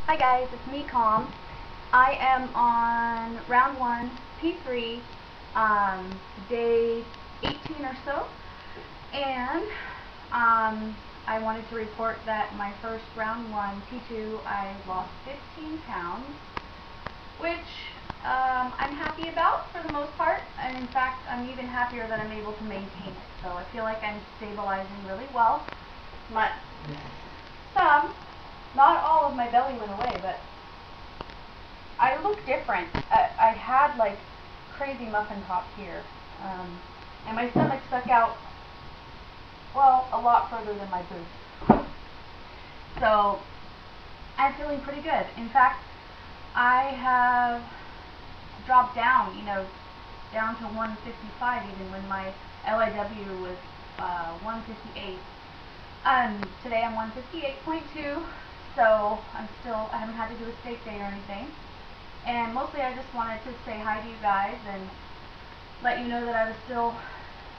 Hi guys, it's me, Calm. I am on round 1, P3, day 18 or so, and I wanted to report that my first round 1, P2, I lost 15 pounds, which I'm happy about for the most part, and in fact I'm even happier that I'm able to maintain it. So I feel like I'm stabilizing really well. Not all of my belly went away, but I look different. I had like crazy muffin top here, and my stomach stuck out, well, a lot further than my boobs. So I'm feeling pretty good. In fact, I have dropped down, down to 155 even when my LIW was 158. Today I'm 158.2. So I haven't had to do a steak day or anything. And mostly I just wanted to say hi to you guys and let you know that I was still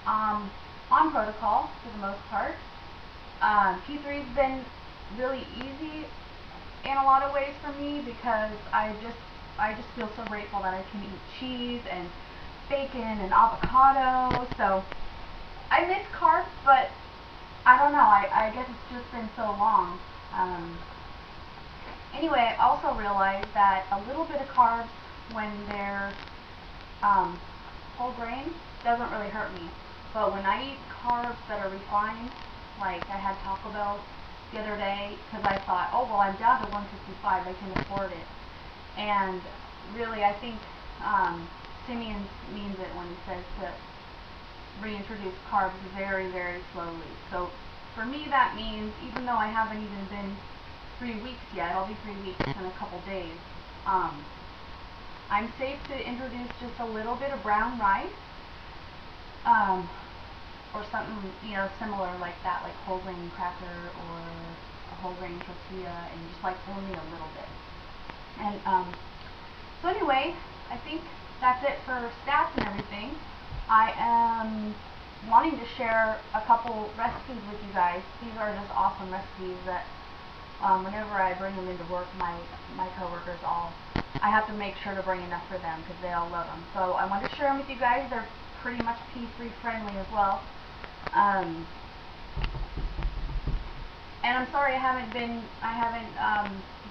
on protocol for the most part. P3's been really easy in a lot of ways for me because I just feel so grateful that I can eat cheese and bacon and avocado. So I miss carbs, but I don't know, I guess it's just been so long. Anyway, I also realized that a little bit of carbs when they're whole grain doesn't really hurt me. But when I eat carbs that are refined, like I had Taco Bell the other day because I thought, oh, well, I'm down to 155, I can afford it. And really, I think Simeon means it when he says to reintroduce carbs very, very slowly. So for me, that means, even though I haven't even been 3 weeks yet, I'll be 3 weeks in a couple days, I'm safe to introduce just a little bit of brown rice, or something, similar like that, like whole grain cracker or a whole grain tortilla, and just like only a little bit. And so anyway, I think that's it for stats and everything. I am wanting to share a couple recipes with you guys. These are just awesome recipes that whenever I bring them into work, my coworkers I have to make sure to bring enough for them because they all love them. So I want to share them with you guys. They're pretty much P3 friendly as well. And I'm sorry I haven't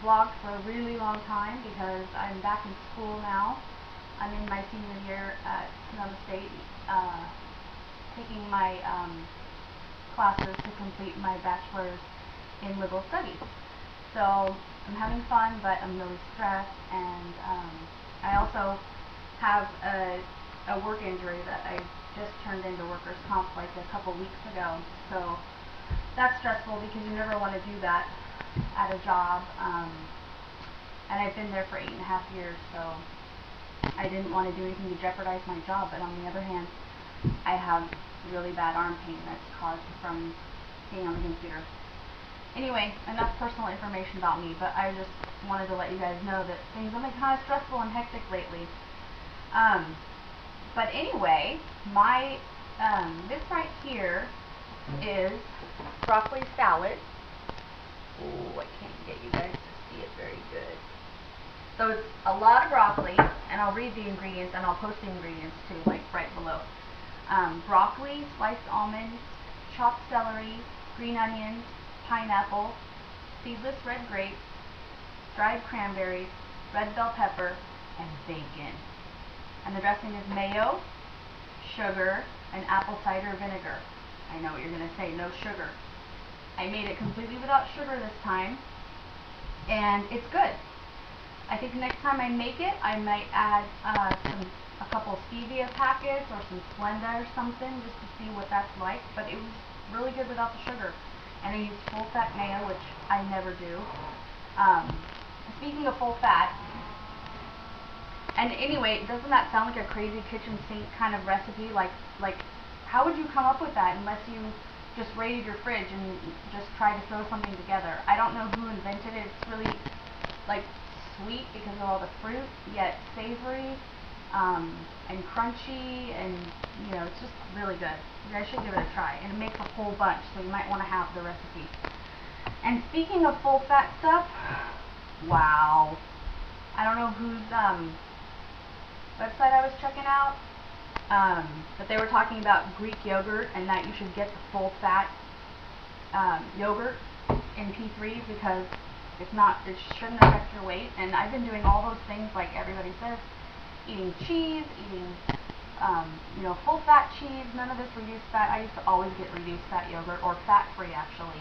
vlogged for a really long time because I'm back in school now. I'm in my senior year at Sonoma State, taking my classes to complete my bachelor's in liberal studies. So I'm having fun, but I'm really stressed, and I also have a work injury that I just turned into workers' comp like a couple weeks ago. So that's stressful because you never want to do that at a job, and I've been there for 8.5 years, so I didn't want to do anything to jeopardize my job. But on the other hand, I have really bad arm pain that's caused from being on the computer. Anyway, enough personal information about me, but I just wanted to let you guys know that things have been kind of stressful and hectic lately. But anyway, this right here is broccoli salad. Oh, I can't get you guys to see it very good. So it's a lot of broccoli, and I'll read the ingredients, and I'll post the ingredients too, like right below. Broccoli, sliced almonds, chopped celery, green onions, pineapple, seedless red grapes, dried cranberries, red bell pepper, and bacon. And the dressing is mayo, sugar, and apple cider vinegar. I know what you're going to say, no sugar. I made it completely without sugar this time, and it's good. I think next time I make it, I might add a couple stevia packets or some Splenda or something just to see what that's like, but it was really good without the sugar. And I used full fat mayo, which I never do. Speaking of full fat, and anyway, doesn't that sound like a crazy kitchen sink kind of recipe? Like how would you come up with that unless you just raided your fridge and just tried to throw something together? I don't know who invented it. It's really like sweet because of all the fruit, yet savory and crunchy, and it's just really good. You guys should give it a try, and it makes a whole bunch, so you might want to have the recipe. And speaking of full fat stuff, Wow. I don't know whose website I was checking out, but they were talking about Greek yogurt and that you should get the full fat yogurt in P3 because it's not, it shouldn't affect your weight. And I've been doing all those things like everybody says, eating cheese, eating you know, full fat cheese, none of this reduced fat. I used to always get reduced fat yogurt, or fat free actually.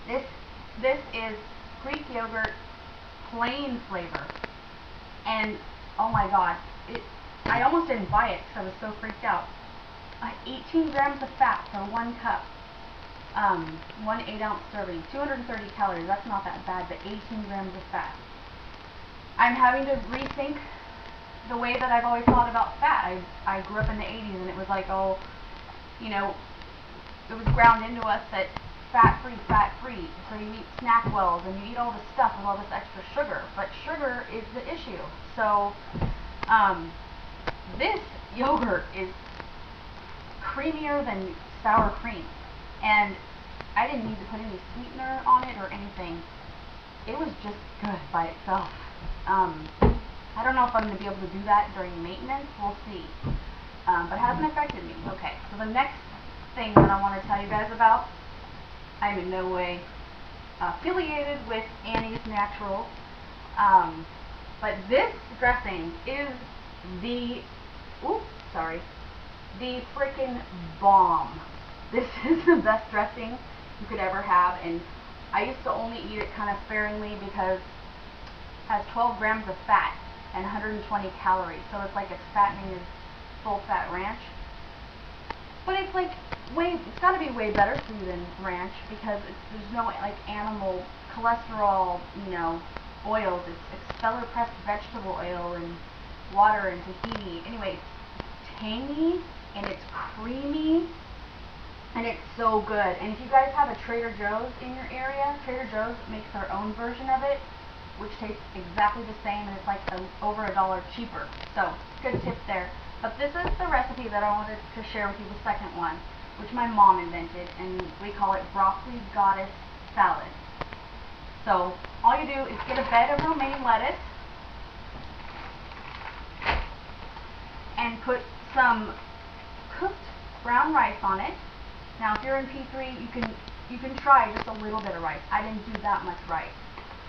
This is Greek yogurt, plain flavor, and oh my god, I almost didn't buy it because I was so freaked out. 18 grams of fat for 1 cup, 1 8-ounce serving, 230 calories. That's not that bad, but 18 grams of fat. I'm having to rethink the way that I've always thought about fat. I grew up in the 80s and it was like, oh, you know, it was ground into us that fat free, so you eat snack wells and you eat all this stuff with all this extra sugar, but sugar is the issue. So this yogurt is creamier than sour cream, and I didn't need to put any sweetener on it or anything. It was just good by itself. I don't know if I'm going to be able to do that during maintenance. We'll see. But it hasn't affected me. Okay, so the next thing that I want to tell you guys about, I'm in no way affiliated with Annie's Natural, but this dressing is the freaking bomb. This is the best dressing you could ever have, and I used to only eat it kind of sparingly because it has 12 grams of fat and 120 calories, so it's like as fattening as full fat ranch. But it's like it's got to be way better for you than ranch because there's no like animal cholesterol, you know, oils. It's cellar pressed vegetable oil and water and tahini. Anyway, it's tangy and it's creamy and it's so good. And if you guys have a Trader Joe's in your area, Trader Joe's makes their own version of it, which tastes exactly the same, and it's like over $1 cheaper. So, good tip there. But this is the recipe that I wanted to share with you, the second one, which my mom invented, and we call it broccoli goddess salad. So, all you do is get a bed of romaine lettuce and put some cooked brown rice on it. Now, if you're in P3, you can try just a little bit of rice. I didn't do that much rice.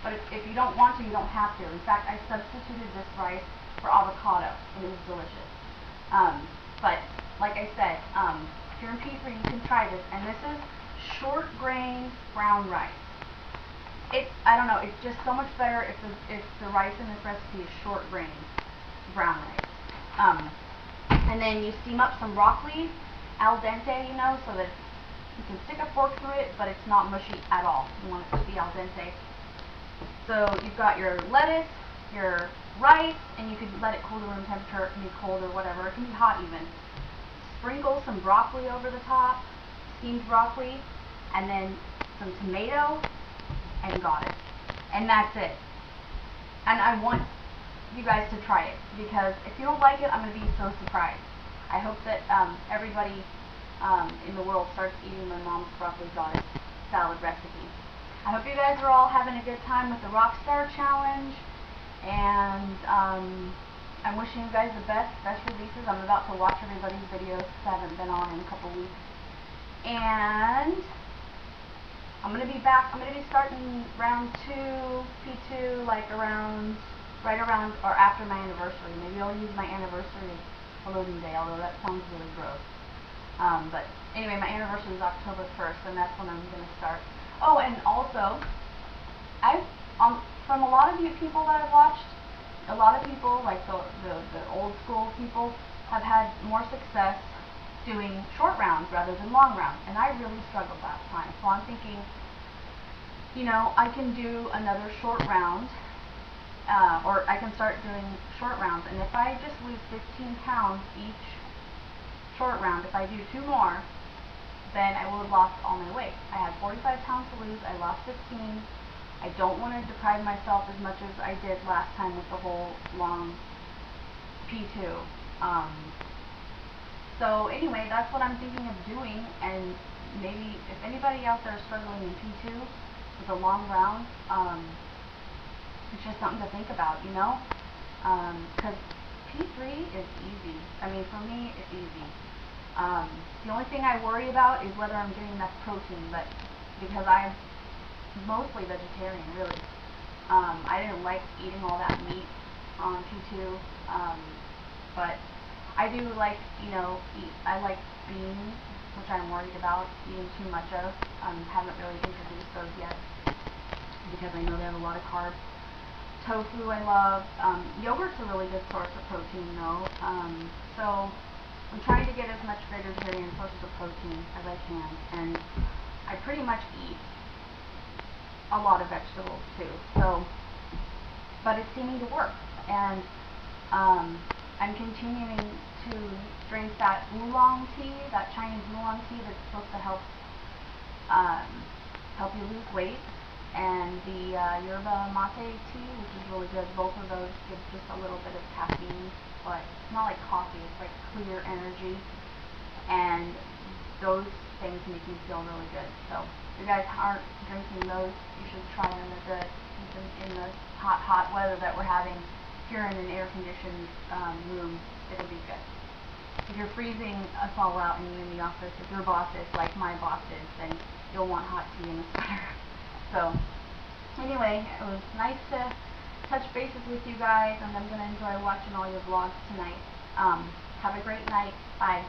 But if you don't want to, you don't have to. In fact, I substituted this rice for avocado, and it was delicious. But, like I said, if you're in P3, you can try this. And this is short grain brown rice. I don't know, it's just so much better if the rice in this recipe is short grain brown rice. And then you steam up some broccoli, al dente, you know, so that you can stick a fork through it, but it's not mushy at all. You want it to be al dente. So you've got your lettuce, your rice, and you could let it cool to room temperature. It can be cold or whatever. It can be hot even. Sprinkle some broccoli over the top, steamed broccoli, and then some tomato, and got it. And that's it. And I want you guys to try it, because if you don't like it, I'm going to be so surprised. I hope that everybody in the world starts eating my mom's broccoli goddess salad recipe. I hope you guys are all having a good time with the Rockstar Challenge, and I'm wishing you guys the best releases. I'm about to watch everybody's videos because I haven't been on in a couple weeks. And I'm going to be back. I'm going to be starting round 2, P2, like right around or after my anniversary. Maybe I'll use my anniversary as a loading day, although that sounds really gross. But anyway, my anniversary is October 1st, and that's when I'm going to start. Oh, and also, from a lot of you people that I've watched, a lot of people, like the old school people, have had more success doing short rounds rather than long rounds, and I really struggled last time. So I'm thinking, you know, I can do another short round, or I can start doing short rounds, and if I just lose 15 pounds each short round, if I do 2 more, then I will have lost all my weight. I had 45 pounds to lose, I lost 15. I don't want to deprive myself as much as I did last time with the whole long P2. So anyway, that's what I'm thinking of doing, and maybe if anybody out there is struggling in P2 with a long round, it's just something to think about, you know? Because P3 is easy. I mean, for me, it's easy. The only thing I worry about is whether I'm getting enough protein, but because I'm mostly vegetarian, really. I didn't like eating all that meat on P2, but I do like, you know, I like beans, which I'm worried about eating too much of. Haven't really introduced those yet because I know they have a lot of carbs. Tofu I love. Yogurt's a really good source of protein though. So I'm trying to get as much vegetarian sources of protein as I can, and I pretty much eat a lot of vegetables too. So, but it's seeming to work, and I'm continuing to drink that oolong tea, that Chinese oolong tea that's supposed to help you lose weight, and the yerba mate tea, which is really good. Both of those give just a little bit of caffeine, but it's not like coffee, it's like clear energy, and those things make me feel really good. So if you guys aren't drinking those, you should try them. They're good, even in the hot weather that we're having. If you're in an air-conditioned room, it'll be good. If you're freezing us all out and you're in the office, if your boss is like my boss is, then you'll want hot tea and a sweater. So, anyway, it was nice to touch bases with you guys, and I'm going to enjoy watching all your vlogs tonight. Have a great night. Bye.